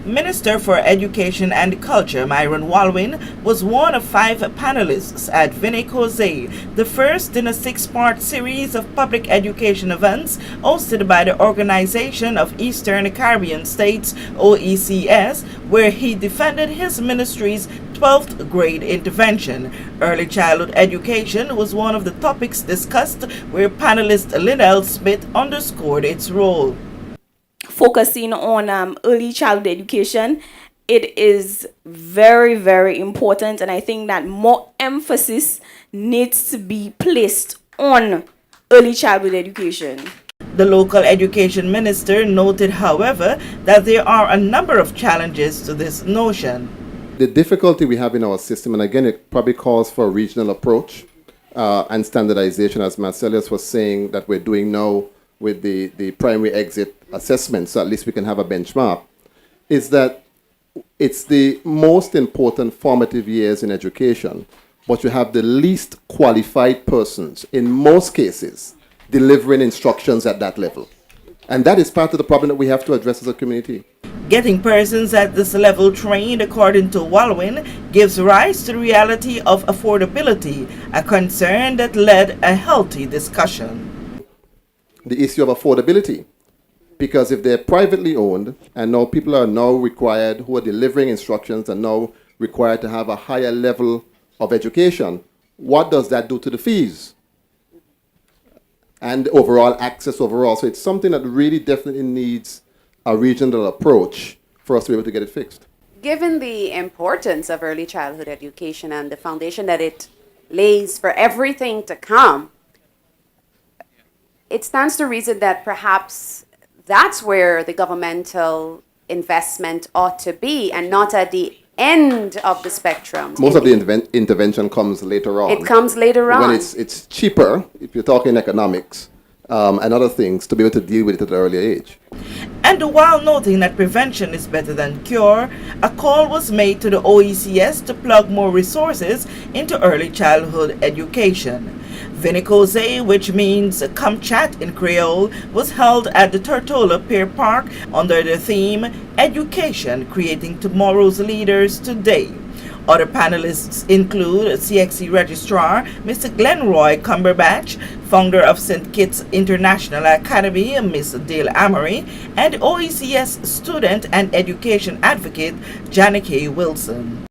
Minister for Education and Culture Myron Walwin was one of 5 panelists at Koze, the first in a 6-part series of public education events hosted by the Organization of Eastern Caribbean States (OECS), where he defended his ministry's 12th grade intervention. Early childhood education was one of the topics discussed, where panelist Linnell Smith underscored its role. Focusing on early childhood education, it is very, very important, and I think that more emphasis needs to be placed on early childhood education. The local education minister noted, however, that there are a number of challenges to this notion. The difficulty we have in our system, and again, it probably calls for a regional approach and standardization, as Marcellus was saying, that we're doing now with the primary exit assessment, so at least we can have a benchmark, is that it's the most important formative years in education, but you have the least qualified persons, in most cases, delivering instructions at that level. And that is part of the problem that we have to address as a community. Getting persons at this level trained, according to Walwin, gives rise to the reality of affordability, a concern that led a healthy discussion. The issue of affordability, because if they're privately owned and now people are now required, who are delivering instructions, are now required to have a higher level of education, what does that do to the fees and overall access overall? So it's something that really definitely needs a regional approach for us to be able to get it fixed. Given the importance of early childhood education and the foundation that it lays for everything to come, it stands to reason that perhaps that's where the governmental investment ought to be, and not at the end of the spectrum. Most of the intervention comes later on. It comes later on. When it's cheaper, if you're talking economics and other things, to be able to deal with it at an earlier age. And while noting that prevention is better than cure, a call was made to the OECS to plug more resources into early childhood education. Koze, which means come chat in Creole, was held at the Tortola Pier Park under the theme Education Creating Tomorrow's Leaders Today. Other panelists include CXC Registrar Mr. Glenroy Cumberbatch, founder of St. Kitts International Academy Ms. Dale Amory, and OECS student and education advocate Janet K. Wilson.